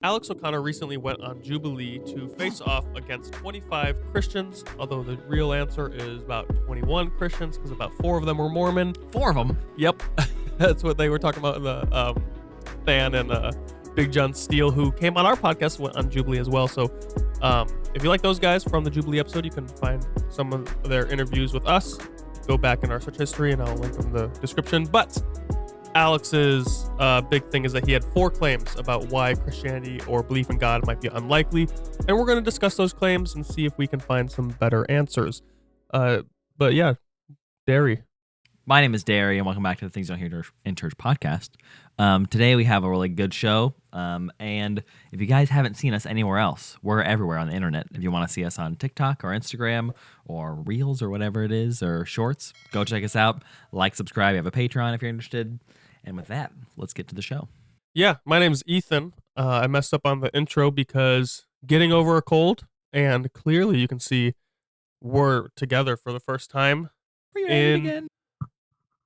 Alex O'Connor recently went on Jubilee to face off against 25 Christians, although the real answer is about 21 Christians because about 4 of them were Mormon. 4 of them? Yep. That's what they were talking about in the fan and Big John Steele, who came on our podcast, went on Jubilee as well. So if you like those guys from the Jubilee episode, you can find some of their interviews with us. Go back in our search history and I'll link them in the description. But Alex's big thing is that he had 4 claims about why Christianity or belief in God might be unlikely, and we're going to discuss those claims and see if we can find some better answers. But yeah, Derry. My name is Derry, and welcome back to the Things Don't Hear in Church podcast. Today we have a really good show, and if you guys haven't seen us anywhere else, we're everywhere on the internet. If you want to see us on TikTok or Instagram or Reels or whatever it is, or Shorts, go check us out. Like, subscribe. We have a Patreon if you're interested. And with that, let's get to the show. Yeah, my name's Ethan. I messed up on the intro because getting over a cold, and clearly you can see we're together for the first time in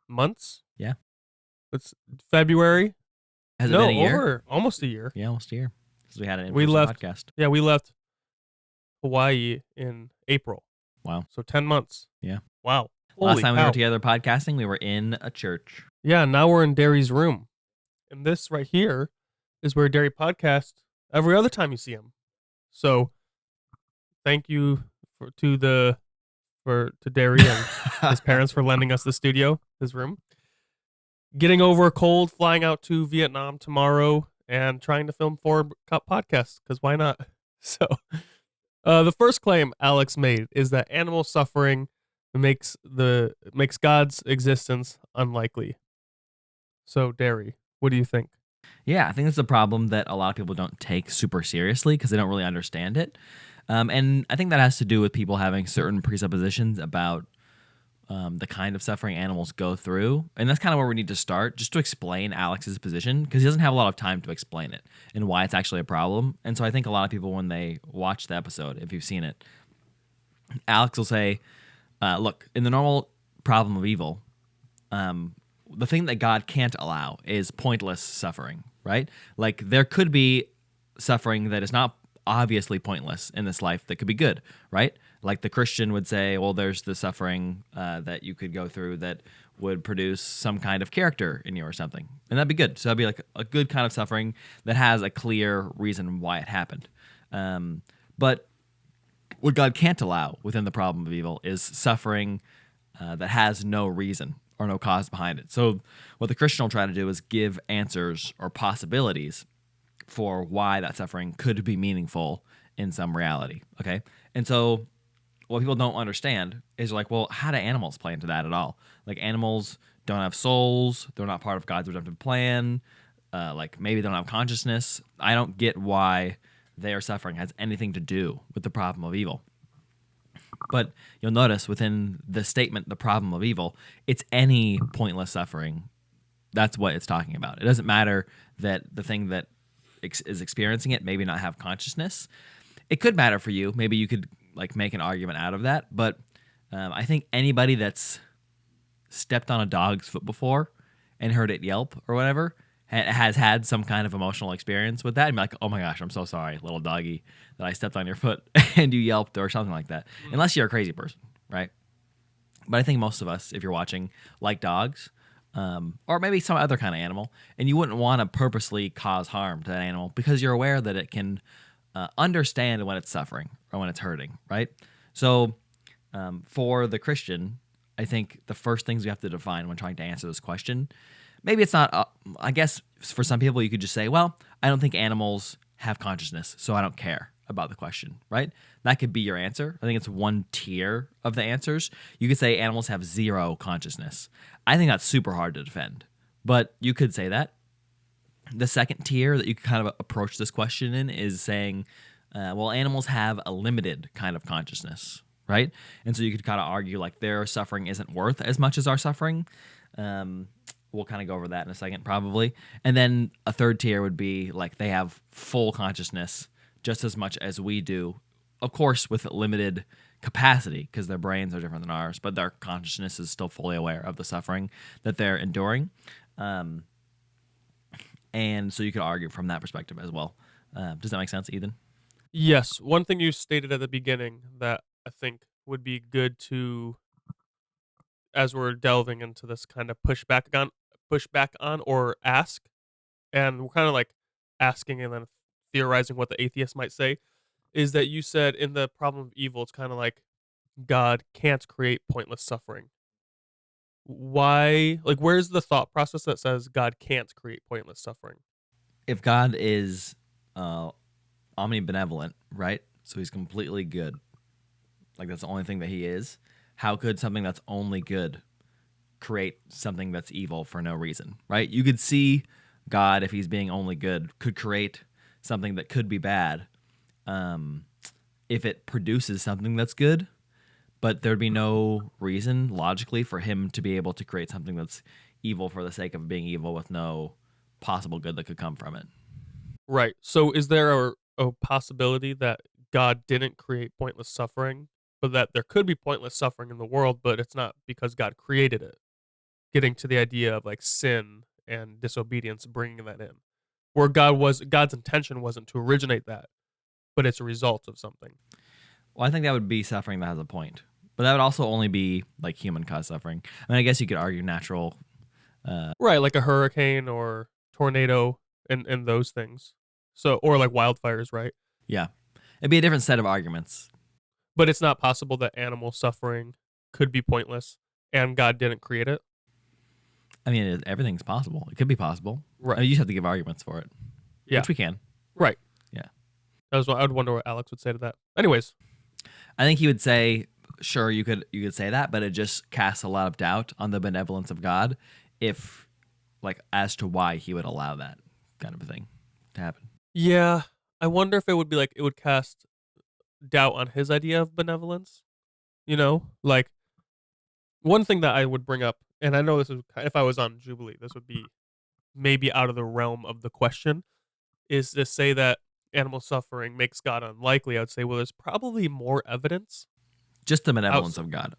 months. Yeah. It's February. Has it been a year? Over almost a year. Yeah, almost a year. Because we had an in-person podcast. Yeah, we left Hawaii in April. Wow. So 10 months. Yeah. Wow. Last time we were together podcasting, we were in a church. Yeah, now we're in Derry's room. And this right here is where Derry podcasts every other time you see him. So thank you to Derry and his parents for lending us the studio, his room. Getting over a cold, flying out to Vietnam tomorrow, and trying to film 4 podcasts, because why not? So the first claim Alex made is that animal suffering makes God's existence unlikely. So, Derry, what do you think? Yeah, I think it's a problem that a lot of people don't take super seriously because they don't really understand it. And I think that has to do with people having certain presuppositions about the kind of suffering animals go through. And that's kind of where we need to start, just to explain Alex's position, because he doesn't have a lot of time to explain it and why it's actually a problem. And so I think a lot of people, when they watch the episode, if you've seen it, Alex will say, look, in the normal problem of evil, the thing that God can't allow is pointless suffering, right? Like, there could be suffering that is not obviously pointless in this life that could be good, right? Like the Christian would say, well, there's the suffering that you could go through that would produce some kind of character in you or something. And that'd be good. So that'd be like a good kind of suffering that has a clear reason why it happened. But what God can't allow within the problem of evil is suffering that has no reason or no cause behind it. So what the Christian will try to do is give answers or possibilities for why that suffering could be meaningful in some reality, okay? And so what people don't understand is like, well, how do animals play into that at all? Like, animals don't have souls. They're not part of God's redemptive plan. Like, maybe they don't have consciousness. I don't get why their suffering has anything to do with the problem of evil. But you'll notice within the statement, the problem of evil, it's any pointless suffering. That's what it's talking about. It doesn't matter that the thing that is experiencing it maybe not have consciousness. It could matter for you. Maybe you could like make an argument out of that. But I think anybody that's stepped on a dog's foot before and heard it yelp or whatever has had some kind of emotional experience with that and be like, oh my gosh, I'm so sorry, little doggy, that I stepped on your foot and you yelped or something like that. Unless you're a crazy person, right? But I think most of us, if you're watching, like dogs, or maybe some other kind of animal, and you wouldn't want to purposely cause harm to that animal because you're aware that it can understand when it's suffering or when it's hurting, right? So for the Christian, I think the first things we have to define when trying to answer this question, maybe it's not, I guess for some people you could just say, well, I don't think animals have consciousness, so I don't care about the question, right? That could be your answer. I think it's one tier of the answers. You could say animals have zero consciousness. I think that's super hard to defend, but you could say that. The second tier that you could kind of approach this question in is saying, well, animals have a limited kind of consciousness, right? And so you could kind of argue like their suffering isn't worth as much as our suffering. We'll kind of go over that in a second, probably. And then a third tier would be like they have full consciousness just as much as we do, of course, with limited capacity because their brains are different than ours, but their consciousness is still fully aware of the suffering that they're enduring. And so you could argue from that perspective as well. Does that make sense, Ethan? Yes, one thing you stated at the beginning that I think would be good to, as we're delving into this, kind of push back on or ask, and we're kind of like asking and then theorizing what the atheist might say, is that you said in the problem of evil, it's kind of like God can't create pointless suffering. Why? Like, where's the thought process that says God can't create pointless suffering? If God is uh, omnibenevolent, right? So he's completely good. Like that's the only thing that he is. How could something that's only good create something that's evil for no reason, right? You could see God, if he's being only good, could create something that could be bad if it produces something that's good, but there'd be no reason logically for him to be able to create something that's evil for the sake of being evil with no possible good that could come from it. Right. So, is there a possibility that God didn't create pointless suffering, but that there could be pointless suffering in the world, but it's not because God created it? Getting to the idea of like sin and disobedience, bringing that in, where God's intention wasn't to originate that, but it's a result of something. Well, I think that would be suffering that has a point, but that would also only be like human caused suffering. I mean, I guess you could argue natural. Right, like a hurricane or tornado and those things. So, or like wildfires, right? Yeah, it'd be a different set of arguments. But it's not possible that animal suffering could be pointless and God didn't create it. I mean, everything's possible. It could be possible. Right. I mean, you just have to give arguments for it, Yeah. which we can. Right. Yeah. That was what I would wonder what Alex would say to that. Anyways, I think he would say, sure, you could say that, but it just casts a lot of doubt on the benevolence of God, if like as to why he would allow that kind of a thing to happen. yeah, I wonder if it would be like it would cast doubt on his idea of benevolence. Like one thing that I would bring up, and I know this is if I was on Jubilee, this would be maybe out of the realm of the question, is to say that animal suffering makes God unlikely. I would say, well, there's probably more evidence. Just the benevolence Outs- of God.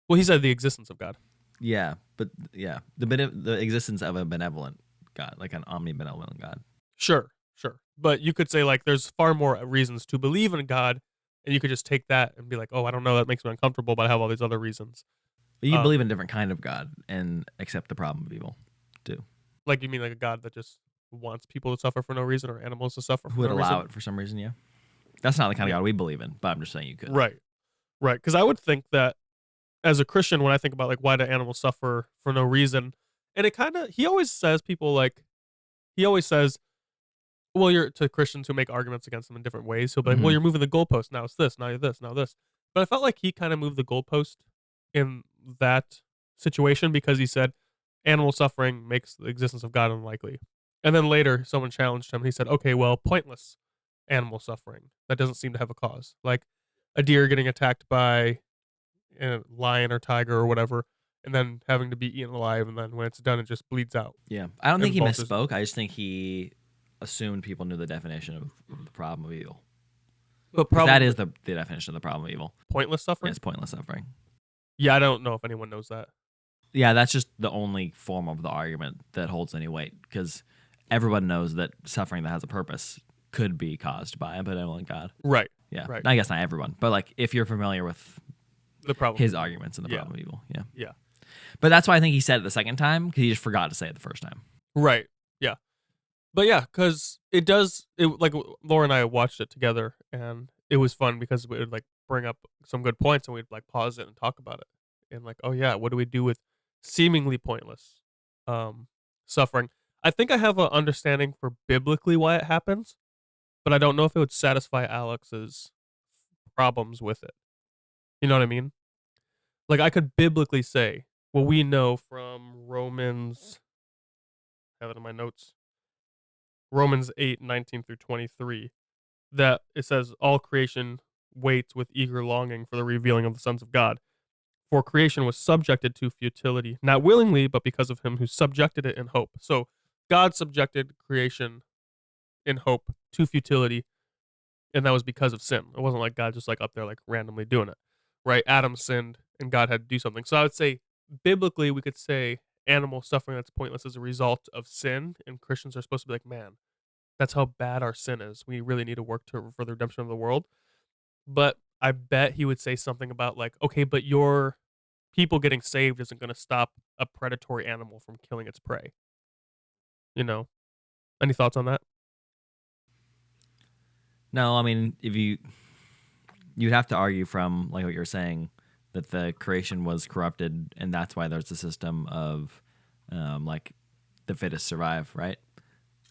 well, he said the existence of God. Yeah, but yeah, the existence of a benevolent God, like an omnibenevolent God. Sure, sure. But you could say like there's far more reasons to believe in God, and you could just take that and be like, oh, I don't know, that makes me uncomfortable, but I have all these other reasons. But you believe in a different kind of God and accept the problem of evil, too. Like you mean like a God that just wants people to suffer for no reason or animals to suffer Who for would no allow reason? it for some reason? Yeah, that's not the kind of Yeah. God we believe in. But I'm just saying you could. Right, right. Because I would think that as a Christian, when I think about like why do animals suffer for no reason, and it kind of he always says people like he always says, well, you're to Christians who make arguments against them in different ways. He'll be like, well, Mhm. you're moving the goalpost. Now it's this. Now you're this. Now this. But I felt like he kind of moved the goalpost in that situation because he said animal suffering makes the existence of God unlikely. And then later, someone challenged him. And he said, okay, well, pointless animal suffering that doesn't seem to have a cause, like a deer getting attacked by a lion or tiger or whatever, and then having to be eaten alive, and then when it's done, it just bleeds out Yeah, I don't think and he vultures. misspoke. I just think he assumed people knew the definition of the problem of evil. But 'Cause problem that is the definition of the problem of evil. pointless Yeah, suffering. it's pointless suffering. Yeah, I don't know if anyone knows that. Yeah, that's just the only form of the argument that holds any weight because everyone knows that suffering that has a purpose could be caused by a benevolent God. Right. Yeah, Right. I guess not everyone, but like if you're familiar with The problem. his arguments in the Yeah. problem of evil, yeah. Yeah. But that's why I think he said it the second time because he just forgot to say it the first time. Right. Yeah. But yeah, because it does. It like Laura and I watched it together, and it was fun because we would like bring up some good points, and we'd like pause it and talk about it, and like, oh yeah, what do we do with seemingly pointless um suffering? I think I have an understanding for biblically why it happens, but I don't know if it would satisfy Alex's problems with it. You know what I mean? Like I could biblically say, well, we know from Romans, I have it in my notes, Romans 8:19 through 23, that it says all creation waits with eager longing for the revealing of the sons of God. For creation was subjected to futility, not willingly, but because of him who subjected it in hope. So God subjected creation in hope to futility, and that was because of sin. It wasn't like God just like up there like randomly doing it. Right? Adam sinned and God had to do something. So I would say biblically we could say animal suffering that's pointless as a result of sin, and Christians are supposed to be like, man, That's how bad our sin is. We really need to work for the redemption of the world. But I bet he would say something about like, okay, but your people getting saved isn't going to stop a predatory animal from killing its prey. You know, any thoughts on that? No, I mean, if you'd have to argue from like what you're saying that the creation was corrupted, and that's why there's a system of like the fittest survive, right?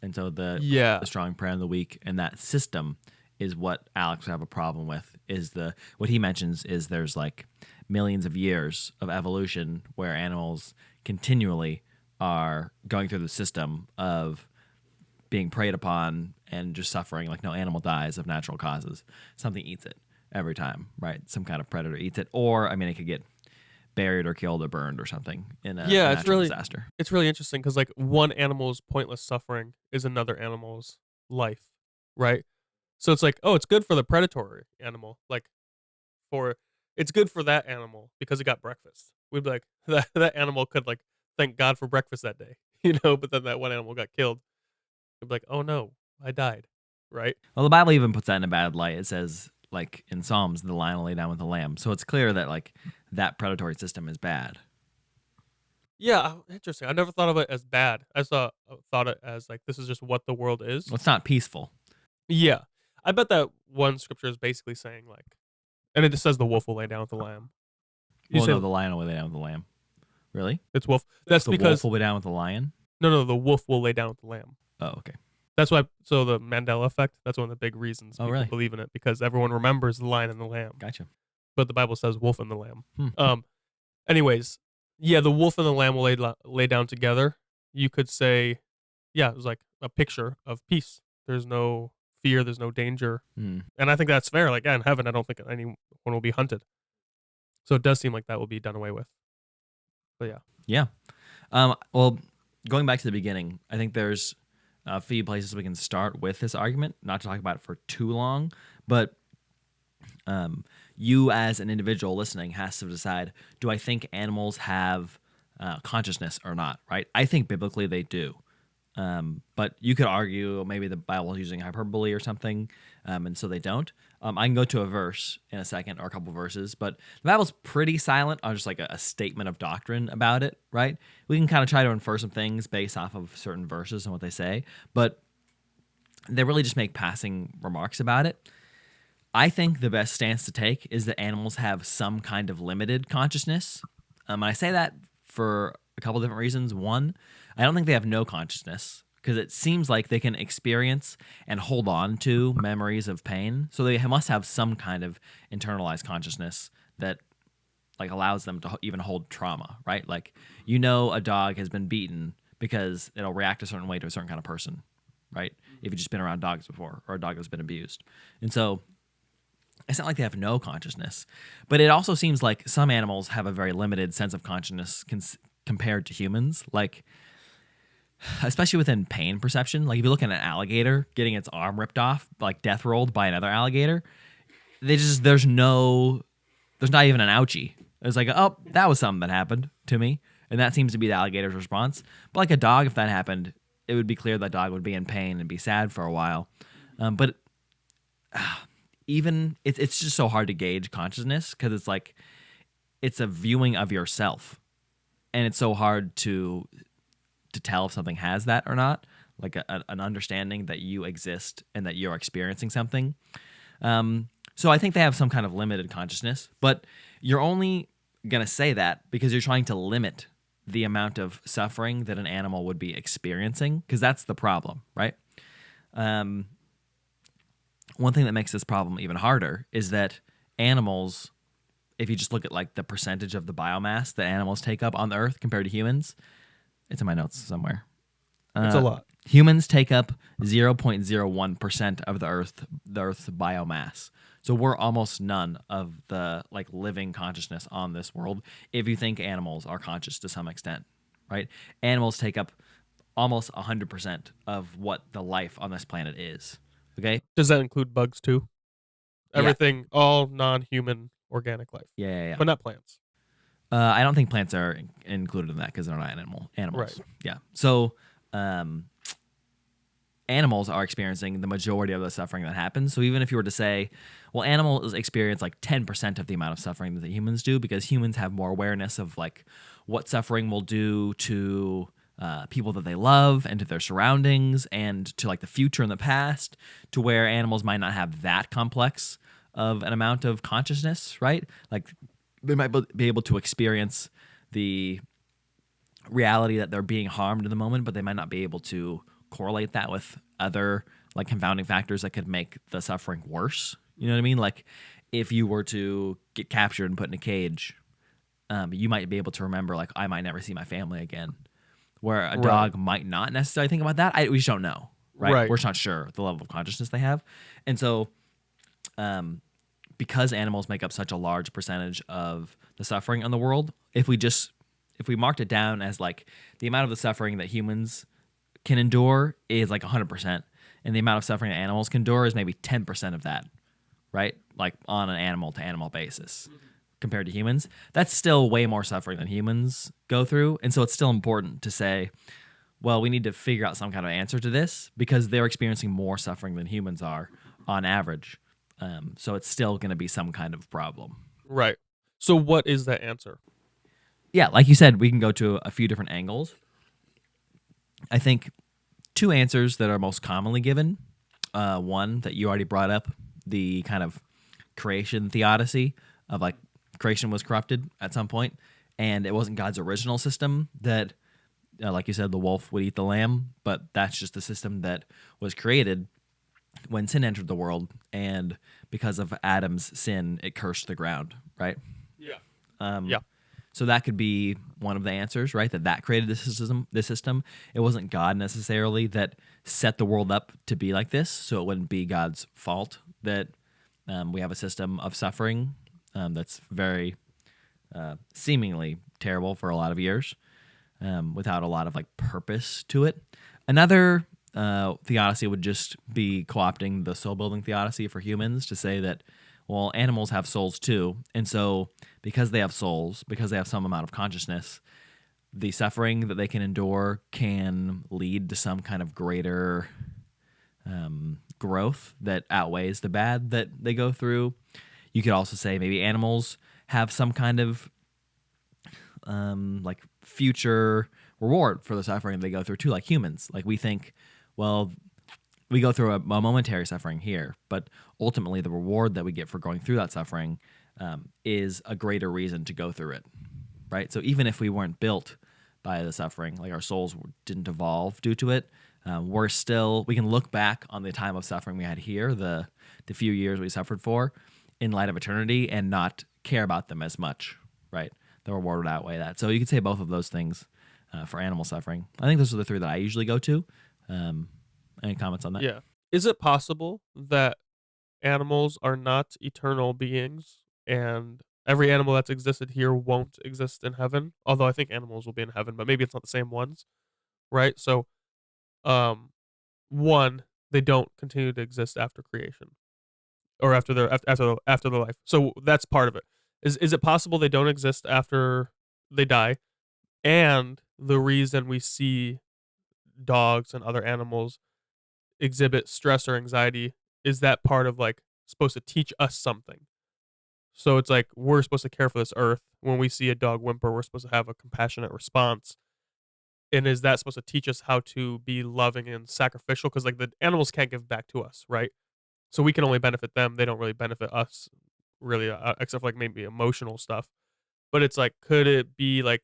And so Yeah. the strong prey on the weak, and that system is what Alex would have a problem with. Is the what he mentions is there's like millions of years of evolution where animals continually are going through the system of being preyed upon and just suffering. Like no animal dies of natural causes. Something eats it every time, right? Some kind of predator eats it, or I mean, it could get buried or killed or burned or something in a Yeah, natural disaster. it's really interesting because like one animal's pointless suffering is another animal's life, right? So it's like, oh, it's good for the predatory animal. Like for it's good for that animal because it got breakfast. We'd be like that animal could like thank God for breakfast that day, But then that one animal got killed. We'd be like, oh no, I died, right? Well, the Bible even puts that in a bad light. It says, like in Psalms, the lion will lay down with the lamb. So it's clear that like that predatory system is bad. Yeah, interesting. I never thought of it as bad. I thought it as like this is just what the world is. Well, it's not peaceful. Yeah, I bet that one scripture is basically saying like, and it just says the wolf will lay down with the lamb. You Well, say no, the lion will lay down with the lamb. Really? it's wolf. That's The wolf because will lay down with the lion? no, the wolf will lay down with the lamb. Oh, okay. That's why. So the Mandela effect. That's one of the big reasons Oh, people really? believe in it because everyone remembers the lion and the lamb, Gotcha. but the Bible says wolf and the lamb. Hmm. Anyways, yeah, the wolf and the lamb will lay down together. You could say, yeah, it was like a picture of peace. There's no fear. There's no danger, Hmm. and I think that's fair. Like in heaven, I don't think anyone will be hunted. So it does seem like that will be done away with. But yeah. Yeah. Well, going back to the beginning, I think there's a few places we can start with this argument, not to talk about it for too long, but you as an individual listening has to decide, do I think animals have consciousness or not, right? I think biblically they do. But you could argue maybe the Bible is using hyperbole or something, and so they don't. I can go to a verse in a second or a couple verses, but the Bible's pretty silent on just like a statement of doctrine about it, right? We can kind of try to infer some things based off of certain verses and what they say, but they really just make passing remarks about it. I think the best stance to take is that animals have some kind of limited consciousness. I say that for a couple different reasons. One, I don't think they have no consciousness because it seems like they can experience and hold on to memories of pain. So they must have some kind of internalized consciousness that like allows them to even hold trauma, right? Like a dog has been beaten because it'll react a certain way to a certain kind of person, right? If you've just been around dogs before or a dog has been abused. And so it's not like they have no consciousness, but it also seems like some animals have a very limited sense of consciousness compared to humans. Like, especially within pain perception. Like if you look at an alligator getting its arm ripped off, like death rolled by another alligator, there's not even an ouchie. It's like, oh, that was something that happened to me, and that seems to be the alligator's response. But like a dog, if that happened, it would be clear that dog would be in pain and be sad for a while. But even it's just so hard to gauge consciousness because it's like it's a viewing of yourself, and it's so hard to tell if something has that or not, like an understanding that you exist and that you're experiencing something. So I think they have some kind of limited consciousness, but you're only going to say that because you're trying to limit the amount of suffering that an animal would be experiencing, because that's the problem, right? One thing that makes this problem even harder is that animals, if you just look at like the percentage of the biomass that animals take up on the earth compared to humans, it's in my notes somewhere. It's a lot. Humans take up 0.01% of the Earth's biomass. So we're almost none of the like living consciousness on this world if you think animals are conscious to some extent, right? Animals take up almost 100% of what the life on this planet is. Okay? Does that include bugs too? Yeah. Everything, all non-human organic life. Yeah. But not plants. I don't think plants are included in that because they're not animals. Right. Yeah. So animals are experiencing the majority of the suffering that happens. So even if you were to say, well, animals experience like 10% of the amount of suffering that humans do, because humans have more awareness of like what suffering will do to people that they love and to their surroundings and to like the future and the past, to where animals might not have that complex of an amount of consciousness, right? Like they might be able to experience the reality that they're being harmed in the moment, but they might not be able to correlate that with other like confounding factors that could make the suffering worse. You know what I mean? Like if you were to get captured and put in a cage, you might be able to remember like I might never see my family again. Where a dog might not necessarily think about that. We just don't know, right? We're just not sure the level of consciousness they have, and so because animals make up such a large percentage of the suffering in the world, if we marked it down as like the amount of the suffering that humans can endure is like 100%, and the amount of suffering that animals can endure is maybe 10% of that, right? Like on an animal to animal basis compared to humans, that's still way more suffering than humans go through. And so it's still important to say, well, we need to figure out some kind of answer to this because they're experiencing more suffering than humans are on average. So it's still going to be some kind of problem. Right. So what is that answer? Yeah, like you said, we can go to a few different angles. I think two answers that are most commonly given. One that you already brought up, the kind of creation theodicy of like creation was corrupted at some point, and it wasn't God's original system that, like you said, the wolf would eat the lamb, but that's just the system that was created when sin entered the world, and because of Adam's sin, it cursed the ground, right? Yeah. So that could be one of the answers, right? That created this system. This system. It wasn't God necessarily that set the world up to be like this, so it wouldn't be God's fault that we have a system of suffering that's very seemingly terrible for a lot of years, without a lot of like purpose to it. Another theodicy would just be co-opting the soul-building theodicy for humans to say that, well, animals have souls too, and so because they have souls, because they have some amount of consciousness, the suffering that they can endure can lead to some kind of greater growth that outweighs the bad that they go through. You could also say maybe animals have some kind of like future reward for the suffering they go through too, like humans. Like we think, well, we go through a momentary suffering here, but ultimately the reward that we get for going through that suffering is a greater reason to go through it, right? So even if we weren't built by the suffering, like our souls didn't evolve due to it, we can look back on the time of suffering we had here, the few years we suffered for, in light of eternity, and not care about them as much, right? The reward would outweigh that. So you could say both of those things for animal suffering. I think those are the three that I usually go to. Any comments on that? Yeah. Is it possible that animals are not eternal beings and every animal that's existed here won't exist in heaven? Although I think animals will be in heaven, but maybe it's not the same ones, right? So, um, one, they don't continue to exist after creation or after their life. So that's part of it. Is it possible they don't exist after they die? And the reason we see dogs and other animals exhibit stress or anxiety is that part of like supposed to teach us something. So it's like we're supposed to care for this earth. When we see a dog whimper, we're supposed to have a compassionate response. And is that supposed to teach us how to be loving and sacrificial? Because like the animals can't give back to us, right? So we can only benefit them. They don't really benefit us, really, except for like maybe emotional stuff. But it's like, could it be like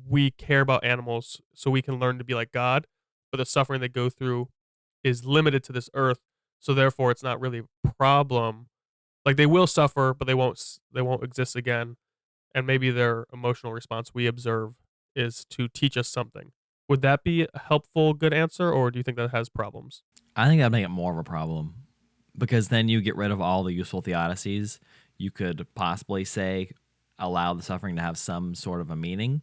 we care about animals so we can learn to be like God, but the suffering they go through is limited to this earth, so therefore it's not really a problem. Like they will suffer, but they won't exist again, and maybe their emotional response we observe is to teach us something. Would that be a helpful, good answer, or do you think that has problems? I think that'd make it more of a problem because then you get rid of all the useful theodicies. You could possibly say allow the suffering to have some sort of a meaning,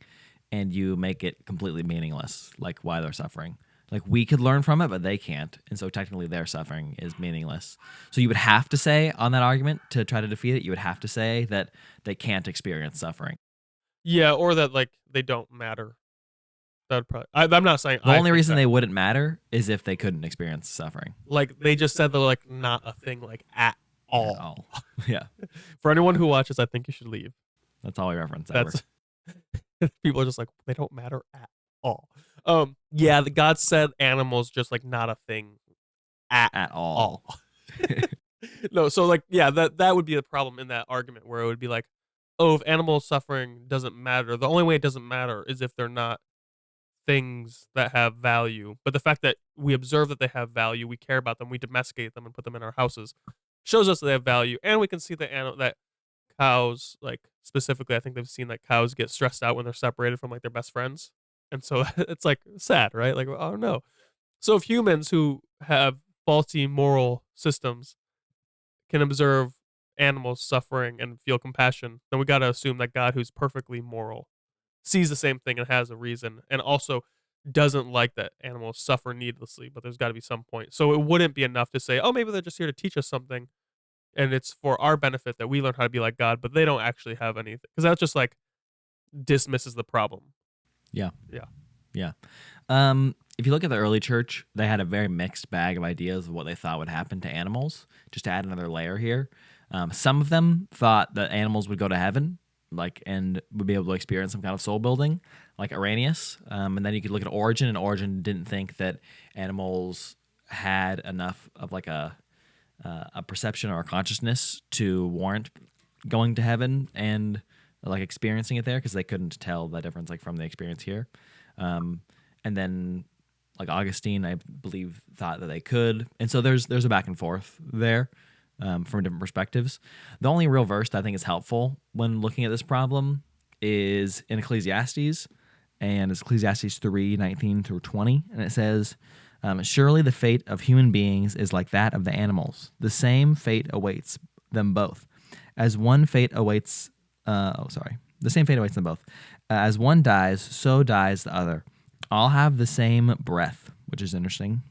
and you make it completely meaningless, like why they're suffering. Like we could learn from it, but they can't, and so technically their suffering is meaningless. So you would have to say on that argument to try to defeat it, you would have to say that they can't experience suffering. Yeah, or that like they don't matter. That'd probably. I'm not saying The only reason they wouldn't matter is if they couldn't experience suffering. Like they just said they're like not a thing like at all. At all. Yeah. For anyone who watches, I think you should leave. That's all we reference ever. People are just like, they don't matter at all. Yeah, the God said animals just like not a thing at all. No, so like, yeah, that would be the problem in that argument where it would be like, oh, if animal suffering doesn't matter, the only way it doesn't matter is if they're not things that have value. But the fact that we observe that they have value, we care about them, we domesticate them and put them in our houses, shows us that they have value. And we can see that cows, like specifically, I think they've seen that cows get stressed out when they're separated from like their best friends. And so it's like sad, right? Like, oh no. So if humans who have faulty moral systems can observe animals suffering and feel compassion, then we got to assume that God, who's perfectly moral, sees the same thing and has a reason, and also doesn't like that animals suffer needlessly, but there's got to be some point. So it wouldn't be enough to say, oh, maybe they're just here to teach us something, and it's for our benefit that we learn how to be like God, but they don't actually have anything. Because that just like dismisses the problem. Yeah. Yeah. Yeah. If you look at the early church, they had a very mixed bag of ideas of what they thought would happen to animals. Just to add another layer here, some of them thought that animals would go to heaven, like, and would be able to experience some kind of soul building, like Irenaeus. And then you could look at Origen, and Origen didn't think that animals had enough of like a perception or a consciousness to warrant going to heaven and like experiencing it there, because they couldn't tell the difference like from the experience here. And then like Augustine, I believe, thought that they could. And so there's a back and forth there from different perspectives. The only real verse that I think is helpful when looking at this problem is in Ecclesiastes, and it's Ecclesiastes 3:19 through 20. And it says, surely the fate of human beings is like that of the animals. The same fate awaits them both. As one fate awaits, the same fate awaits them both. As one dies, so dies the other. All have the same breath, which is interesting.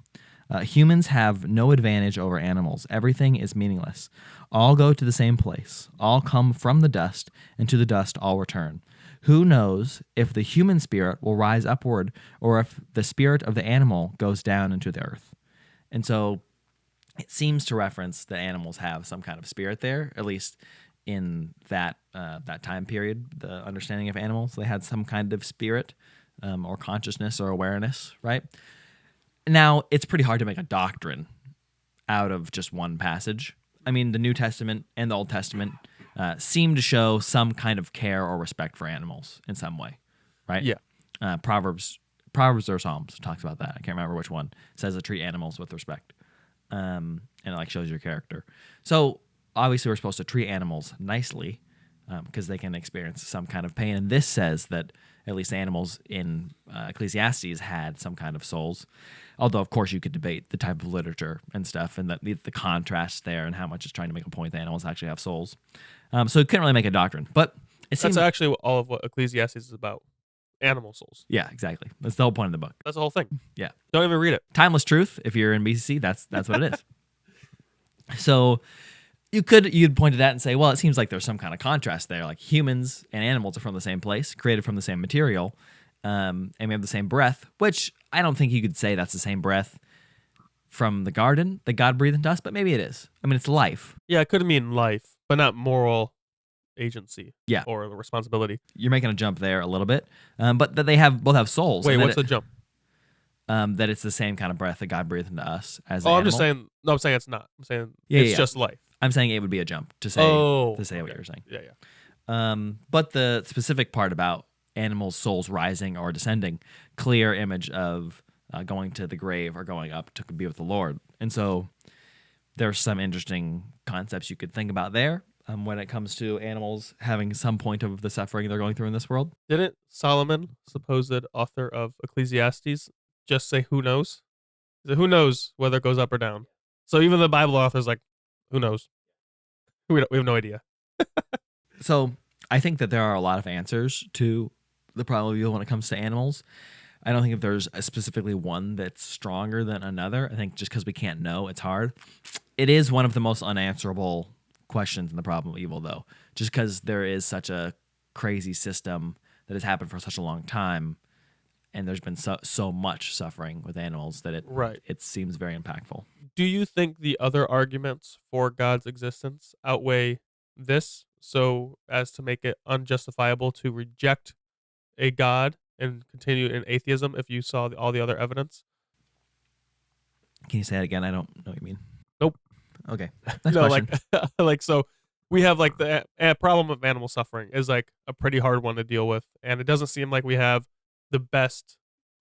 Humans have no advantage over animals. Everything is meaningless. All go to the same place. All come from the dust, and to the dust all return. Who knows if the human spirit will rise upward, or if the spirit of the animal goes down into the earth? And so it seems to reference that animals have some kind of spirit there, at least in that time period. The understanding of animals, they had some kind of spirit or consciousness or awareness, right? Now, it's pretty hard to make a doctrine out of just one passage. I mean, the New Testament and the Old Testament seem to show some kind of care or respect for animals in some way, right? Yeah. Proverbs or Psalms talks about that. I can't remember which one. It says to treat animals with respect, and it like shows your character. So obviously, we're supposed to treat animals nicely because they can experience some kind of pain. And this says that at least animals in Ecclesiastes had some kind of souls. Although, of course, you could debate the type of literature and stuff, and the contrast there, and how much it's trying to make a point that animals actually have souls. So it couldn't really make a doctrine, but That's actually all of what Ecclesiastes is about. Animal souls. Yeah, exactly. That's the whole point of the book. That's the whole thing. Yeah. Don't even read it. Timeless truth. If you're in BCC, that's what it is. So you'd point to that and say, well, it seems like there's some kind of contrast there. Like humans and animals are from the same place, created from the same material, and we have the same breath, which I don't think you could say that's the same breath from the garden that God breathed into us, but maybe it is. I mean, it's life. Yeah, it could mean life, but not moral agency. Yeah. Or responsibility. You're making a jump there a little bit, but that they both have souls. Wait, what's the jump? That it's the same kind of breath that God breathed into us as. I'm just saying. No, I'm saying it's not. I'm saying it's just life. I'm saying it would be a jump to say what you're saying. Yeah. But the specific part about animals' souls rising or descending, clear image of going to the grave or going up to be with the Lord. And so there's some interesting concepts you could think about there when it comes to animals having some point of the suffering they're going through in this world. Didn't Solomon, supposed author of Ecclesiastes, just say who knows? Who knows whether it goes up or down? So even the Bible author's like, who knows? We have no idea. So I think that there are a lot of answers to the problem of evil when it comes to animals. I don't think if there's specifically one that's stronger than another. I think just because we can't know, it's hard. It is one of the most unanswerable questions in the problem of evil, though, just because there is such a crazy system that has happened for such a long time, and there's been so much suffering with animals that Right. it seems very impactful. Do you think the other arguments for God's existence outweigh this so as to make it unjustifiable to reject a God and continue in atheism if you saw all the other evidence? Can you say that again? I don't know what you mean. Nope. Okay. Next No, question. like so we have like the problem of animal suffering is like a pretty hard one to deal with, and it doesn't seem like we have the best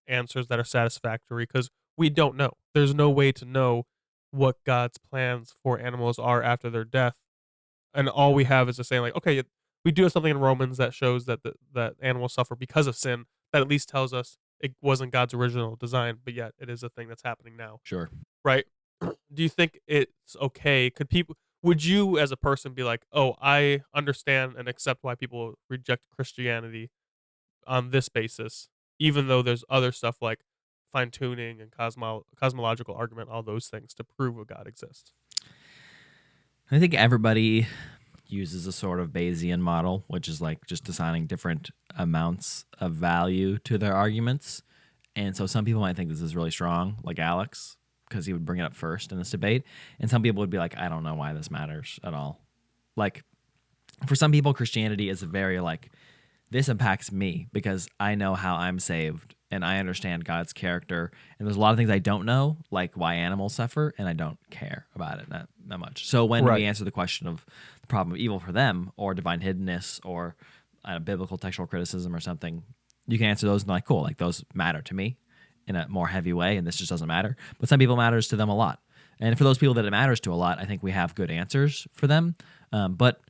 answers that are satisfactory because we don't know. There's no way to know what God's plans for animals are after their death, and all we have is to say like, okay, we do have something in Romans that shows that that animals suffer because of sin. That at least tells us it wasn't God's original design, but yet it is a thing that's happening now, Sure. right? Do you think it's okay? Would you as a person be like, "Oh, I understand and accept why people reject Christianity on this basis, even though there's other stuff like fine tuning and cosmological argument, all those things to prove a God exists?" I think everybody uses a sort of Bayesian model, which is like just assigning different amounts of value to their arguments. And so some people might think this is really strong, like Alex, because he would bring it up first in this debate. And some people would be like, I don't know why this matters at all. Like, for some people, Christianity is very like, this impacts me because I know how I'm saved and I understand God's character. And there's a lot of things I don't know, like why animals suffer, and I don't care about it that much. So when Right. we answer the question of the problem of evil for them, or divine hiddenness, or biblical textual criticism or something, you can answer those and like, cool, like those matter to me in a more heavy way, and this just doesn't matter. But some people, it matters to them a lot. And for those people that it matters to a lot, I think we have good answers for them. But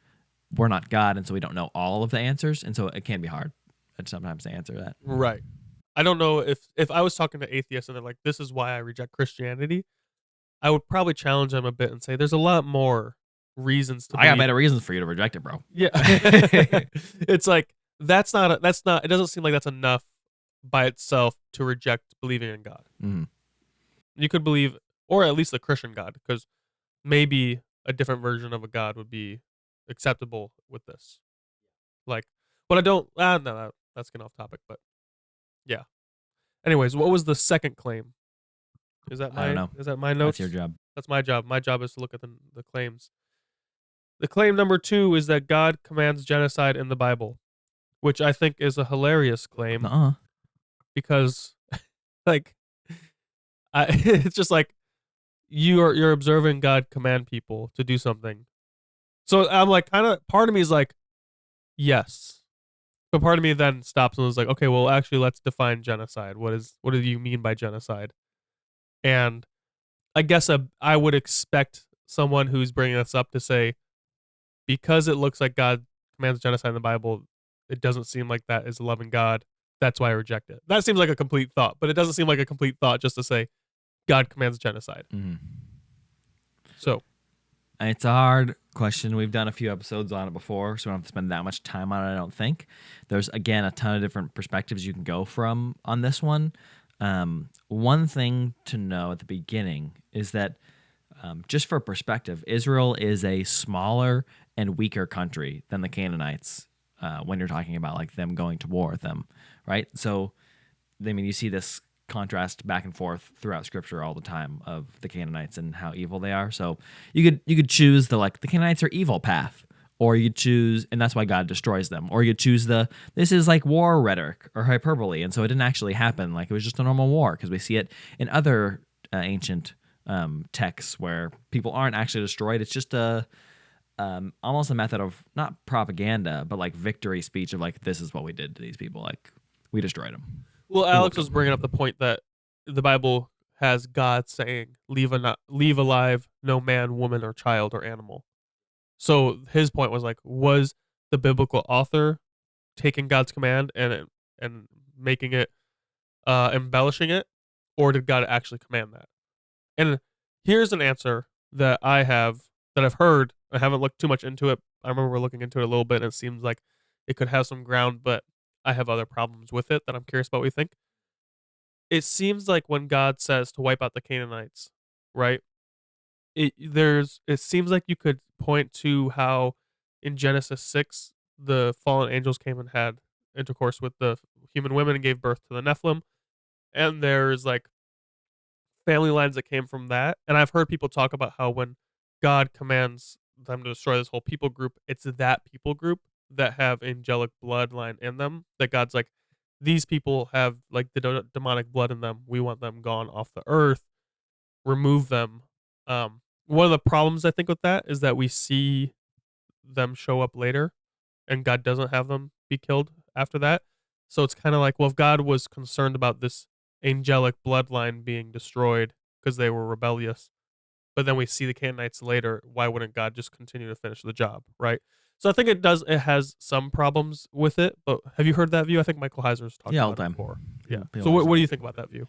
we're not God, and so we don't know all of the answers, and so it can be hard sometimes to answer that. Right. I don't know if I was talking to atheists and they're like, "This is why I reject Christianity," I would probably challenge them a bit and say, "There's a lot more reasons to I got believe." better reasons for you to reject it, bro. Yeah. It's like that's not it doesn't seem like that's enough by itself to reject believing in God. Mhm. You could believe, or at least the Christian God, because maybe a different version of a God would be acceptable with this. Like, but I don't. No, that's getting off topic. But yeah. Anyways, what was the second claim? Is that I don't my know. is that my notes? That's your job. That's my job. My job is to look at the claims. The claim number 2 is that God commands genocide in the Bible, which I think is a hilarious claim Nuh-uh. because, like, it's just like you're observing God command people to do something. So I'm like, kind of, part of me is like, yes, but part of me then stops and was like, okay, well, actually, let's define genocide. What do you mean by genocide? And I guess I would expect someone who's bringing this up to say, because it looks like God commands genocide in the Bible, it doesn't seem like that is a loving God. That's why I reject it. That seems like a complete thought, but it doesn't seem like a complete thought just to say God commands genocide. Mhm. So It's a hard question. We've done a few episodes on it before, so we don't have to spend that much time on it, I don't think. There's, again, a ton of different perspectives you can go from on this one. One thing to know at the beginning is that, just for perspective, Israel is a smaller and weaker country than the Canaanites when you're talking about like them going to war with them, right? So, I mean, you see this contrast back and forth throughout Scripture all the time of the Canaanites and how evil they are. So you could choose the Canaanites are evil path, or you choose, and that's why God destroys them, or you choose this is like war rhetoric or hyperbole, and so it didn't actually happen. Like it was just a normal war, because we see it in other ancient texts where people aren't actually destroyed. It's just almost a method of not propaganda, but like victory speech of like, this is what we did to these people. Like we destroyed them. well, Alex was bringing up the point that the Bible has God saying, leave alive no man, woman, or child or animal." So his point was like, was the biblical author taking God's command and making it embellishing it, or did God actually command that? And here's an answer that I've heard. I haven't looked too much into it. I remember looking into it a little bit, and it seems like it could have some ground, but I have other problems with it that I'm curious about what you think. It seems like when God says to wipe out the Canaanites, right? It seems like you could point to how in Genesis 6 the fallen angels came and had intercourse with the human women and gave birth to the Nephilim, and there's like family lines that came from that. And I've heard people talk about how when God commands them to destroy this whole people group, it's that people group that have angelic bloodline in them. That God's like, these people have like the demonic blood in them. We want them gone off the earth. Remove them. One of the problems I think with that is that we see them show up later, and God doesn't have them be killed after that. So it's kind of like, well, if God was concerned about this angelic bloodline being destroyed because they were rebellious, but then we see the Canaanites later, why wouldn't God just continue to finish the job, right? So I think it has some problems with it, but have you heard that view? I think Michael Heiser's talked Yeah, all about the it time. before. Yeah, Yeah. people So what always do you think about that view?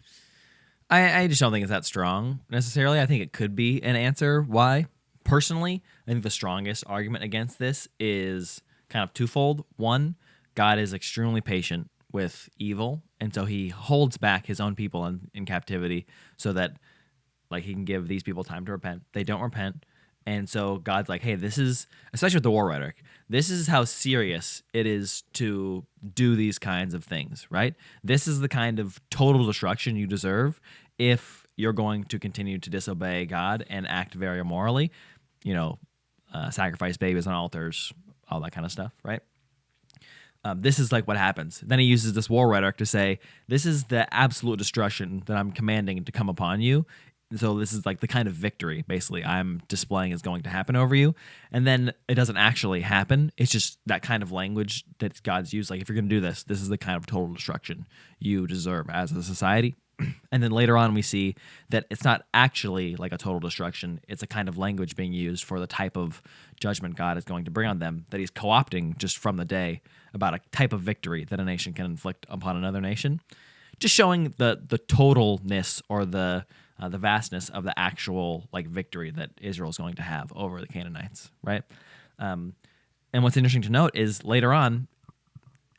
I just don't think it's that strong necessarily. I think it could be an answer. Why? Personally, I think the strongest argument against this is kind of twofold. One, God is extremely patient with evil, and so he holds back his own people in captivity so that like he can give these people time to repent. They don't repent. And so God's like, hey, this is, especially with the war rhetoric, this is how serious it is to do these kinds of things, right? This is the kind of total destruction you deserve if you're going to continue to disobey God and act very immorally, sacrifice babies on altars, all that kind of stuff, right? This is like what happens. Then he uses this war rhetoric to say, this is the absolute destruction that I'm commanding to come upon you. So this is like the kind of victory, basically, I'm displaying is going to happen over you. And then it doesn't actually happen. It's just that kind of language that God's used. Like, if you're going to do this, this is the kind of total destruction you deserve as a society. And then later on, we see that it's not actually like a total destruction. It's a kind of language being used for the type of judgment God is going to bring on them that he's co-opting just from the day about a type of victory that a nation can inflict upon another nation. Just showing the totalness or the vastness of the actual like victory that Israel is going to have over the Canaanites, right? And what's interesting to note is later on,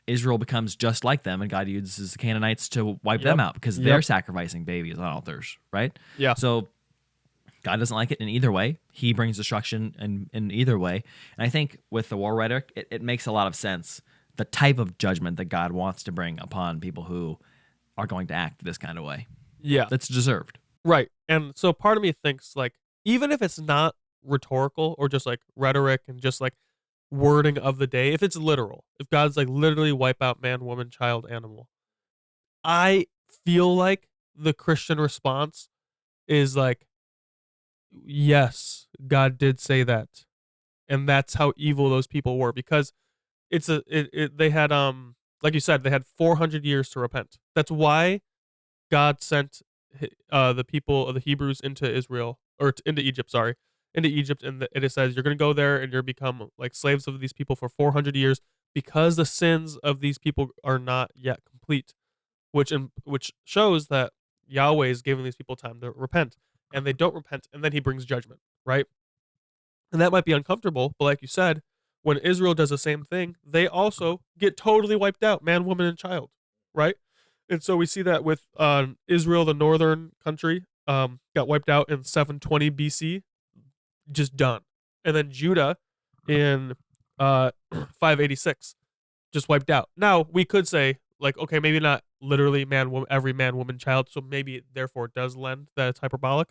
Israel becomes just like them, and God uses the Canaanites to wipe them out because they're sacrificing babies on altars, right? Yeah. So God doesn't like it in either way. He brings destruction in either way. And I think with the war rhetoric, it makes a lot of sense, the type of judgment that God wants to bring upon people who are going to act this kind of way. Yeah. That's deserved. Right. And so part of me thinks like, even if it's not rhetorical or just like rhetoric and just like wording of the day, if it's literal, if God's like literally wipe out man, woman, child, animal, I feel like the Christian response is like, yes, God did say that. And that's how evil those people were, because they had like you said, they had 400 years to repent. That's why God sent the people of the Hebrews into Israel, or into Egypt, sorry, into Egypt, and it says you're going to go there and you're become like slaves of these people for 400 years because the sins of these people are not yet complete, which shows that Yahweh is giving these people time to repent, and they don't repent, and then He brings judgment, right? And that might be uncomfortable, but like you said, when Israel does the same thing, they also get totally wiped out, man, woman, and child, right? And so we see that with Israel, the northern country, got wiped out in 720 BC, just done. And then Judah in 586, just wiped out. Now, we could say, like, okay, maybe not literally every man, woman, child, so maybe it therefore does lend that it's hyperbolic,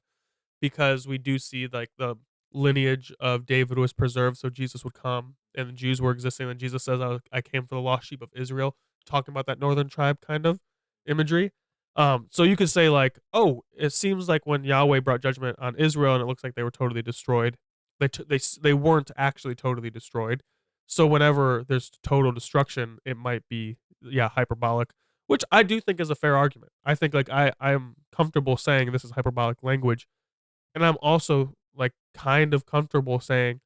because we do see like the lineage of David was preserved, so Jesus would come, and the Jews were existing, and Jesus says, I came for the lost sheep of Israel, talking about that northern tribe kind of imagery. So you could say like, oh, it seems like when Yahweh brought judgment on Israel, and it looks like they were totally destroyed, they weren't actually totally destroyed. So whenever there's total destruction, it might be hyperbolic, which I do think is a fair argument. I think like I'm comfortable saying this is hyperbolic language, and I'm also like kind of comfortable saying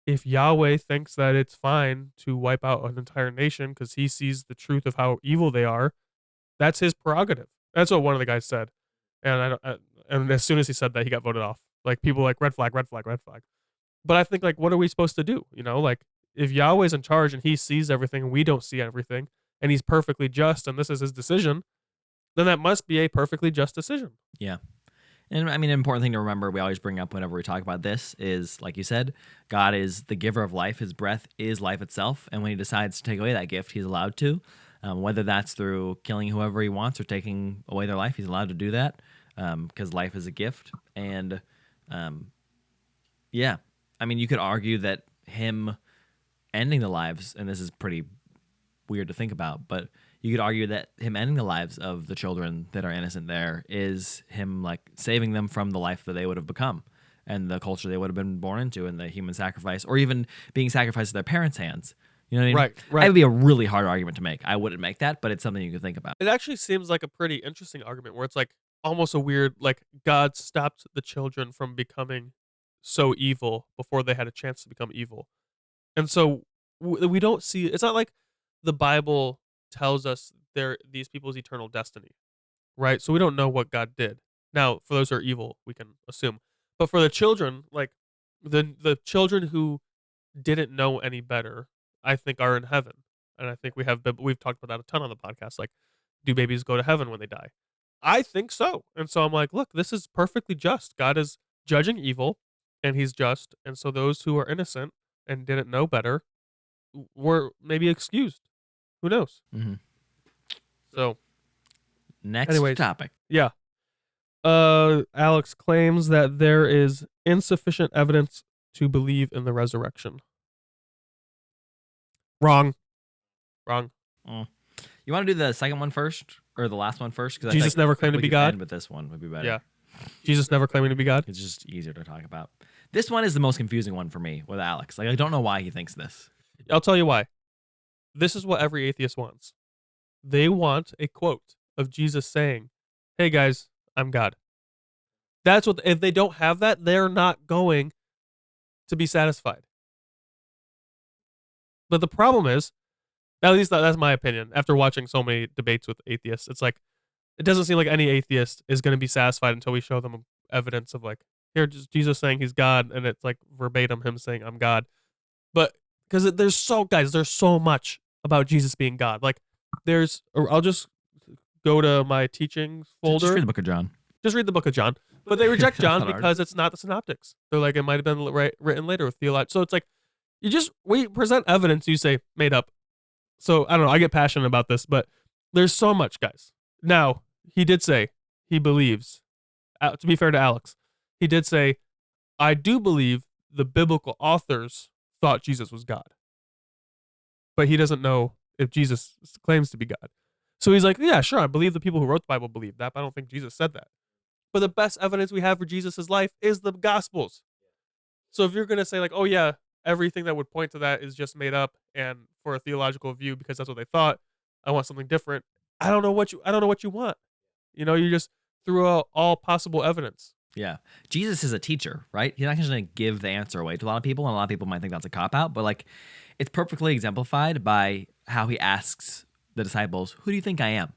if Yahweh thinks that it's fine to wipe out an entire nation because he sees the truth of how evil they are, that's his prerogative. That's what one of the guys said, and and as soon as he said that, he got voted off. Like people were like red flag, red flag, red flag. But I think like, what are we supposed to do? Like if Yahweh's in charge and he sees everything and we don't see everything, and he's perfectly just and this is his decision, then that must be a perfectly just decision. Yeah. And I mean, an important thing to remember, we always bring up whenever we talk about this is, like you said, God is the giver of life. His breath is life itself. And when he decides to take away that gift, he's allowed to. whether that's through killing whoever he wants or taking away their life. He's allowed to do that because life is a gift. And yeah, I mean, you could argue that him ending the lives, and this is pretty weird to think about, but you could argue that him ending the lives of the children that are innocent there is him like saving them from the life that they would have become and the culture they would have been born into and the human sacrifice, or even being sacrificed to their parents' hands. You know what I mean? Right. That would be a really hard argument to make. I wouldn't make that, but it's something you could think about. It actually seems like a pretty interesting argument where it's like almost a weird, like God stopped the children from becoming so evil before they had a chance to become evil. And so we don't see, it's not like the Bible tells us these people's eternal destiny, right? So we don't know what God did. Now, for those who are evil, we can assume. But for the children, like the children who didn't know any better, I think are in heaven. And I think we've talked about that a ton on the podcast. Like, do babies go to heaven when they die? I think so. And so I'm like, look, this is perfectly just. God is judging evil, and He's just. And so those who are innocent and didn't know better were maybe excused. Who knows? Mm-hmm. So, next anyways, topic. Yeah. Alex claims that there is insufficient evidence to believe in the resurrection. Wrong. You want to do the second one first or the last one first? Because Jesus never claimed to be God. But this one would be better. Yeah. Jesus never claiming to be God. It's just easier to talk about. This one is the most confusing one for me with Alex. Like, I don't know why he thinks this. I'll tell you why. This is what every atheist wants. They want a quote of Jesus saying, "Hey guys, I'm God." That's what. If they don't have that, they're not going to be satisfied. But the problem is, at least that's my opinion. After watching so many debates with atheists, it's like it doesn't seem like any atheist is going to be satisfied until we show them evidence of like, here, just Jesus saying He's God, and it's like verbatim Him saying I'm God. But because there's so much about Jesus being God. Like I'll just go to my teachings folder. Just read the book of John. Just read the book of John. But they reject John because it's not the synoptics. They're like, it might have been written later with theology. So it's like, we present evidence, you say, made up. So I don't know, I get passionate about this, but there's so much, guys. Now, he did say he believes, to be fair to Alex, he did say, I do believe the biblical authors thought Jesus was God. But he doesn't know if Jesus claims to be God. So he's like, yeah, sure, I believe the people who wrote the Bible believe that, but I don't think Jesus said that. But the best evidence we have for Jesus' life is the Gospels. So if you're going to say like, oh yeah, everything that would point to that is just made up and for a theological view because that's what they thought, I want something different. I don't know what you want. You know, you just threw out all possible evidence. Yeah. Jesus is a teacher, right? He's not just going to give the answer away to a lot of people, and a lot of people might think that's a cop-out, but like it's perfectly exemplified by how he asks the disciples, who do you think I am?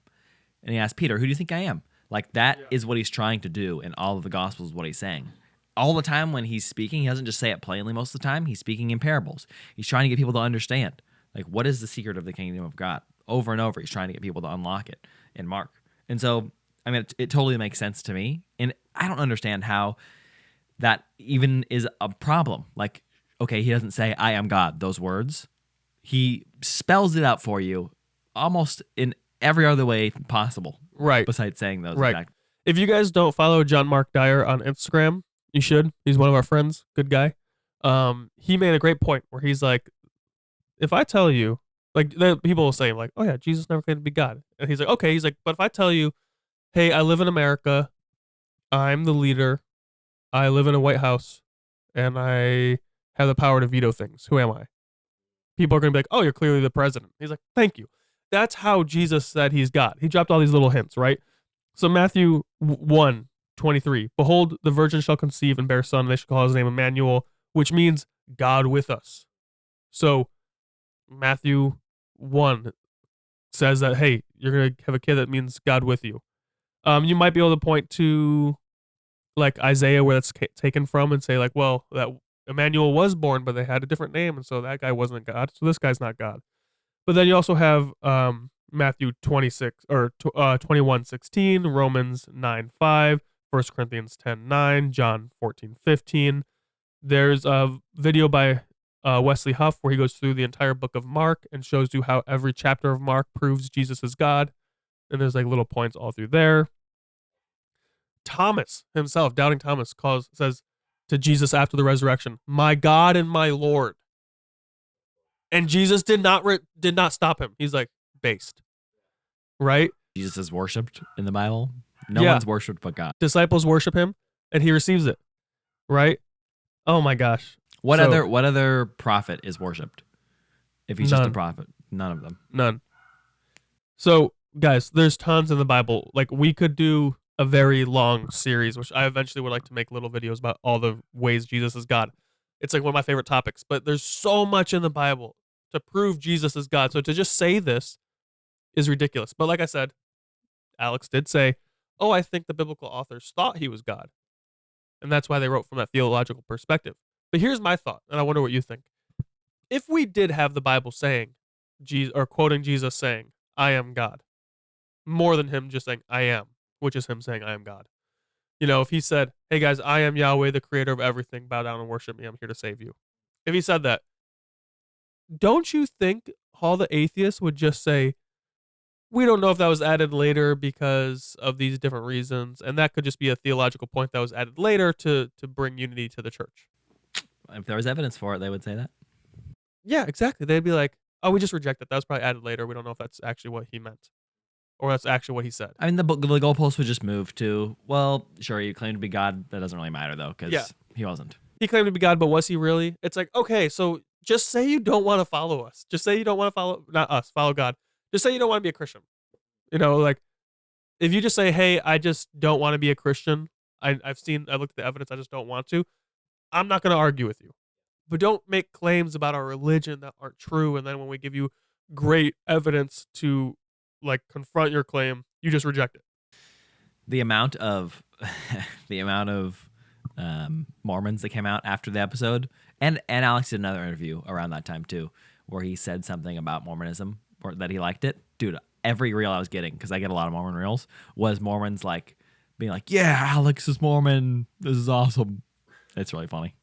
And he asks Peter, who do you think I am? Like that is what he's trying to do in all of the Gospels, what he's saying. All the time when he's speaking, he doesn't just say it plainly most of the time. He's speaking in parables. He's trying to get people to understand, like, what is the secret of the kingdom of God? Over and over, he's trying to get people to unlock it in Mark. And so, I mean, it totally makes sense to me. And I don't understand how that even is a problem. Like, okay, he doesn't say, I am God, those words. He spells it out for you almost in every other way possible. Right. Besides saying those. Right. Exactly. If you guys don't follow John Mark Dyer on Instagram, you should. He's one of our friends. Good guy. He made a great point where he's like, if I tell you, like, people will say, like, oh yeah, Jesus never claimed to be God. And he's like, okay. He's like, but if I tell you, hey, I live in America, I'm the leader, I live in a White House, and I have the power to veto things, who am I? People are going to be like, oh, you're clearly the president. He's like, thank you. That's how Jesus said He's God. He dropped all these little hints, right? So Matthew 1:23, behold, the virgin shall conceive and bear a son, and they shall call his name Emmanuel, which means God with us. So Matthew 1 says that, hey, you're going to have a kid that means God with you. You might be able to point to like Isaiah where that's taken from and say like, well, that Emmanuel was born, but they had a different name, and so that guy wasn't God, so this guy's not God. But then you also have Matthew 26 or 21:16, Romans 9:5, 1 Corinthians 10:9, John 14:15. There's a video by Wesley Huff, where he goes through the entire book of Mark and shows you how every chapter of Mark proves Jesus is God. And there's like little points all through there. Thomas himself, doubting Thomas, says to Jesus after the resurrection, "My God and my Lord." And Jesus did not stop him. He's like, based. Right? Jesus is worshipped in the Bible. No Yeah. one's worshipped but God. Disciples worship him and he receives it. Right? Oh my gosh. What So- other prophet is worshipped? If he's just a None. prophet, none of them. None. So, guys, there's tons in the Bible. Like, we could do a very long series, which I eventually would like to make little videos about all the ways Jesus is God. It's like one of my favorite topics, but there's so much in the Bible to prove Jesus is God. So to just say this is ridiculous. But like I said, Alex did say, "Oh, I think the biblical authors thought he was God." And that's why they wrote from that theological perspective. But here's my thought, and I wonder what you think. If we did have the Bible saying, or quoting Jesus saying, "I am God," more than him just saying, "I am," which is him saying, "I am God." You know, if he said, "Hey guys, I am Yahweh, the creator of everything, bow down and worship me, I'm here to save you." If he said that, don't you think all the atheists would just say, "We don't know if that was added later because of these different reasons," and that could just be a theological point that was added later to bring unity to the church? If there was evidence for it, they would say that. Yeah, exactly. They'd be like, "Oh, we just reject that. That was probably added later. We don't know if that's actually what he meant, or that's actually what he said." I mean, the goalpost would just move to, well, sure, you claim to be God. That doesn't really matter, though, because he wasn't. He claimed to be God, but was he really? It's like, okay, so just say you don't want to follow us. Just say you don't want to follow, not us, follow God. Just say you don't want to be a Christian. You know, like, if you just say, "Hey, I just don't want to be a Christian. I looked at the evidence. I just don't want to." I'm not going to argue with you. But don't make claims about our religion that aren't true. And then when we give you great evidence to like confront your claim, you just reject it. The amount of Mormons that came out after the episode, and Alex did another interview around that time too, where he said something about Mormonism or that he liked it. Dude, every reel I was getting, because I get a lot of Mormon reels, was Mormons like being like, "Yeah, Alex is Mormon. This is awesome." It's really funny.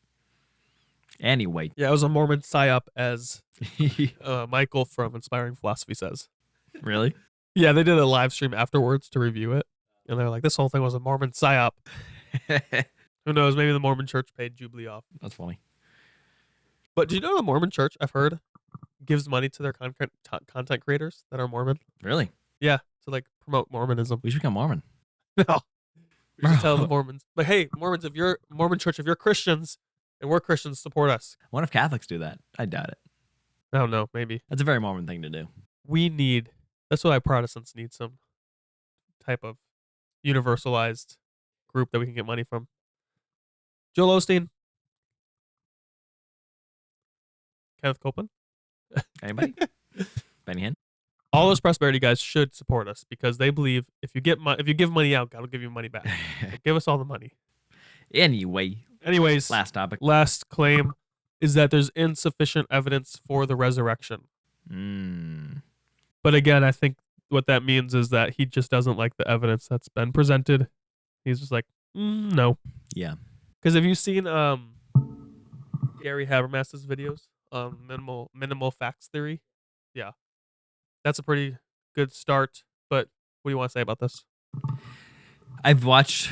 Anyway. Yeah, it was a Mormon psyop, as Michael from Inspiring Philosophy says. Really? Yeah, they did a live stream afterwards to review it. And they're like, "This whole thing was a Mormon psyop." Who knows? Maybe the Mormon church paid Jubilee off. That's funny. But do you know the Mormon church, I've heard, gives money to their content creators that are Mormon? Really? Yeah, to like promote Mormonism. We should become Mormon. No. We should tell the Mormons. But hey, Mormons, if you're Mormon church, if you're Christians and we're Christians, support us. What if Catholics do that? I doubt it. I don't know, maybe. That's a very Mormon thing to do. That's why Protestants need some type of universalized group that we can get money from. Joel Osteen. Kenneth Copeland. Anybody? Benny Hinn? All those prosperity guys should support us because they believe if you give money out, God will give you money back. So give us all the money. Anyways, last topic. Last claim is that there's insufficient evidence for the resurrection. But again, I think what that means is that he just doesn't like the evidence that's been presented. He's just like, no. Yeah. Because have you seen Gary Habermas's videos on minimal facts theory? Yeah. That's a pretty good start. But what do you want to say about this? I've watched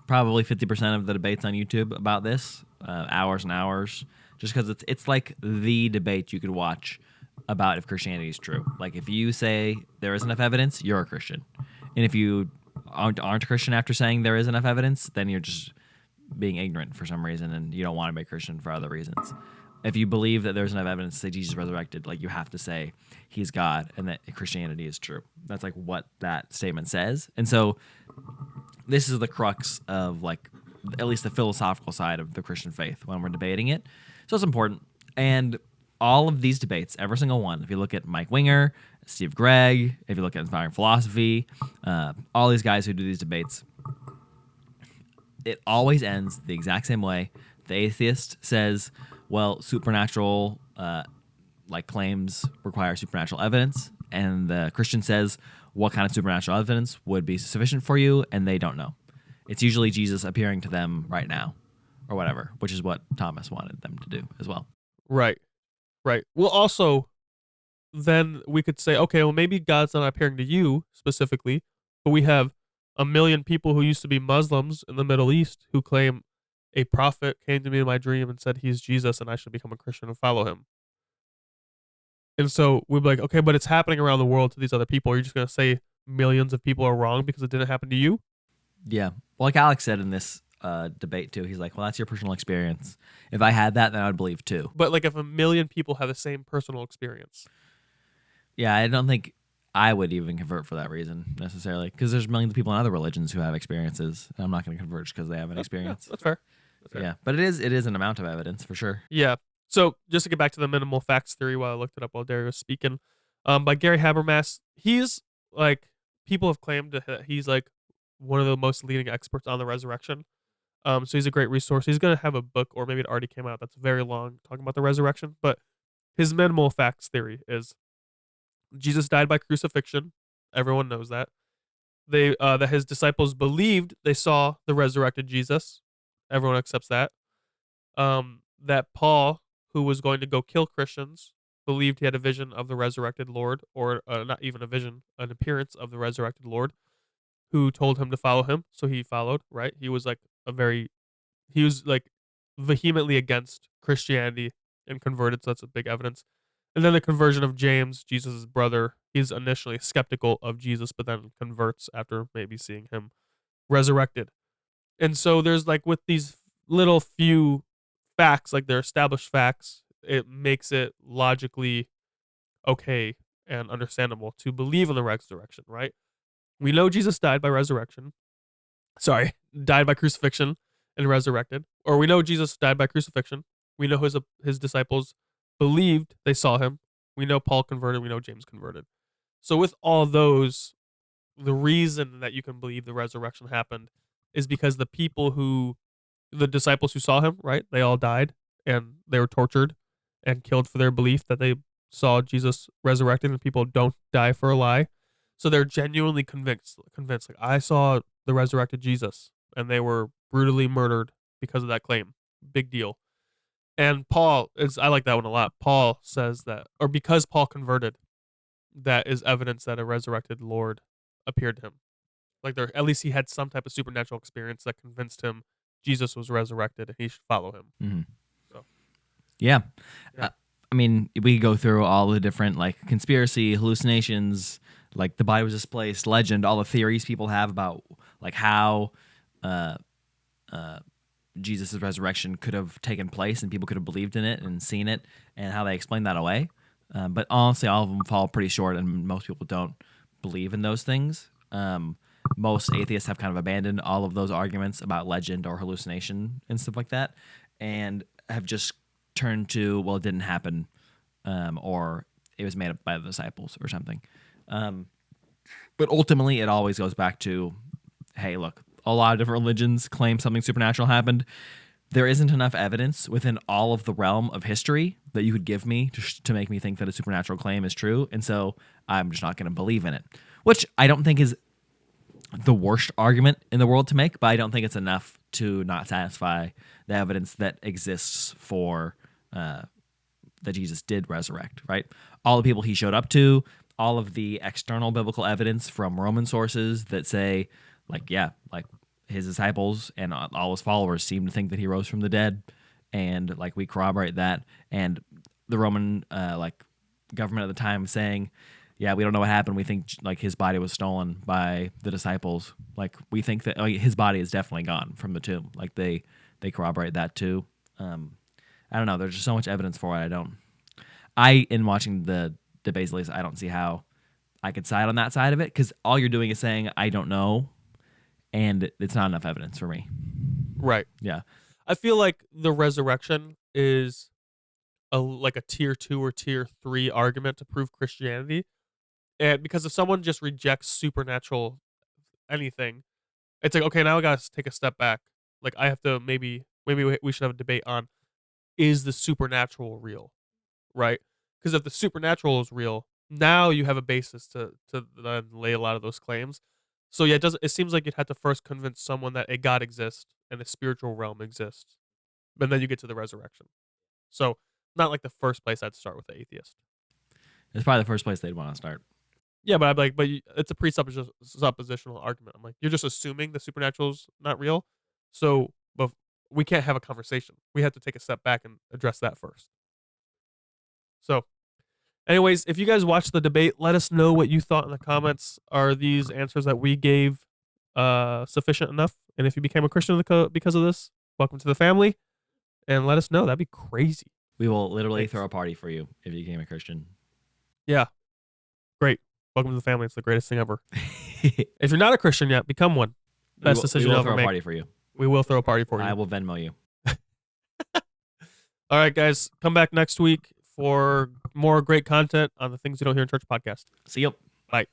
probably 50% of the debates on YouTube about this, hours and hours, just because it's like the debate you could watch about if Christianity is true. Like, if you say there is enough evidence, you're a Christian. And if you aren't a Christian after saying there is enough evidence, then you're just being ignorant for some reason and you don't want to be a Christian for other reasons. If you believe that there's enough evidence to say Jesus resurrected, like, you have to say he's God and that Christianity is true. That's like what that statement says. And so this is the crux of, like, at least the philosophical side of the Christian faith when we're debating it. So it's important. And all of these debates, every single one, if you look at Mike Winger, Steve Gregg, if you look at Inspiring Philosophy, all these guys who do these debates, it always ends the exact same way. The atheist says, well, supernatural claims require supernatural evidence. And the Christian says, what kind of supernatural evidence would be sufficient for you? And they don't know. It's usually Jesus appearing to them right now or whatever, which is what Thomas wanted them to do as well. Right. Right. Well, also, then we could say, okay, well, maybe God's not appearing to you specifically, but we have a million people who used to be Muslims in the Middle East who claim a prophet came to me in my dream and said he's Jesus and I should become a Christian and follow him. And so we'd be like, okay, but it's happening around the world to these other people. Are you just going to say millions of people are wrong because it didn't happen to you? Yeah. Well, like Alex said in this debate too, he's like, well, that's your personal experience. If I had that, then I would believe too. But like if a million people have the same personal experience. Yeah, I don't think I would even convert for that reason necessarily, because there's millions of people in other religions who have experiences, and I'm not going to convert just because they have an experience. That's fair. That's fair. Yeah, but it is an amount of evidence for sure. Yeah. So just to get back to the minimal facts theory while I looked it up while Derry was speaking, by Gary Habermas, he's like people have claimed that he's like one of the most leading experts on the resurrection. So he's a great resource. He's gonna have a book, or maybe it already came out, that's very long talking about the resurrection. But his minimal facts theory is Jesus died by crucifixion. Everyone knows that. That his disciples believed they saw the resurrected Jesus. Everyone accepts that. That Paul, who was going to go kill Christians, believed he had a vision of the resurrected Lord, or not even a vision, an appearance of the resurrected Lord, who told him to follow him. So he followed, right? He was like vehemently against Christianity and converted. So that's a big evidence. And then the conversion of James, Jesus' brother. He's initially skeptical of Jesus, but then converts after maybe seeing him resurrected. And so there's like with these little few facts, like they're established facts, it makes it logically okay and understandable to believe in the resurrection, right? We know Jesus died by resurrection. Sorry, died by crucifixion and resurrected. Or we know Jesus died by crucifixion. We know his disciples believed they saw him. We know Paul converted. We know James converted. So with all those, the reason that you can believe the resurrection happened is because the disciples who saw him, right? They all died and they were tortured and killed for their belief that they saw Jesus resurrected, and people don't die for a lie. So they're genuinely convinced like I saw the resurrected Jesus, and they were brutally murdered because of that claim. Big deal. And I like that one a lot. Paul says that, or because Paul converted, that is evidence that a resurrected Lord appeared to him. Like there, at least he had some type of supernatural experience that convinced him Jesus was resurrected and he should follow him. Mm-hmm. So, Yeah. yeah. I mean, we could go through all the different like conspiracy, hallucinations, like the body was displaced, legend, all the theories people have about like how uh, Jesus' resurrection could have taken place and people could have believed in it and seen it, and how they explain that away. But honestly, all of them fall pretty short, and most people don't believe in those things. Most atheists have kind of abandoned all of those arguments about legend or hallucination and stuff like that, and have just turned to, well, it didn't happen, or it was made up by the disciples or something. But ultimately, it always goes back to, hey, look, a lot of different religions claim something supernatural happened. There isn't enough evidence within all of the realm of history that you could give me to make me think that a supernatural claim is true, and so I'm just not going to believe in it, which I don't think is the worst argument in the world to make, but I don't think it's enough to not satisfy the evidence that exists for that Jesus did resurrect, right? All the people he showed up to, all of the external biblical evidence from Roman sources that say, like, yeah, like his disciples and all his followers seem to think that he rose from the dead, and like we corroborate that. And the Roman like government at the time saying, yeah, we don't know what happened. We think like his body was stolen by the disciples. Like we think that his body is definitely gone from the tomb. Like they corroborate that too. I don't know. There's just so much evidence for it. In watching the debates, at least, I don't see how I could side on that side of it, because all you're doing is saying I don't know, and it's not enough evidence for me. Right. Yeah. I feel like the resurrection is like a tier 2 or tier 3 argument to prove Christianity. And because if someone just rejects supernatural anything, it's like, okay, now I got to take a step back. Like I have to maybe we should have a debate on, is the supernatural real? Right? Because if the supernatural is real, now you have a basis to then lay a lot of those claims. So yeah, it seems like you'd have to first convince someone that a God exists and a spiritual realm exists, and then you get to the resurrection. So not like the first place I'd start with the atheist. It's probably the first place they'd want to start. Yeah, but I'm like, it's a presuppositional argument. I'm like, you're just assuming the supernatural's not real, so but we can't have a conversation. We have to take a step back and address that first. So, anyways, if you guys watched the debate, let us know what you thought in the comments. Are these answers that we gave sufficient enough? And if you became a Christian because of this, welcome to the family. And let us know. That'd be crazy. We will literally throw a party for you if you became a Christian. Yeah. Great. Welcome to the family. It's the greatest thing ever. If you're not a Christian yet, become one. Best decision we will ever throw make. a party for you. We will throw a party for you. I will Venmo you. All right, guys. Come back next week for more great content on the Things You Don't Hear in Church podcast. See you. Bye.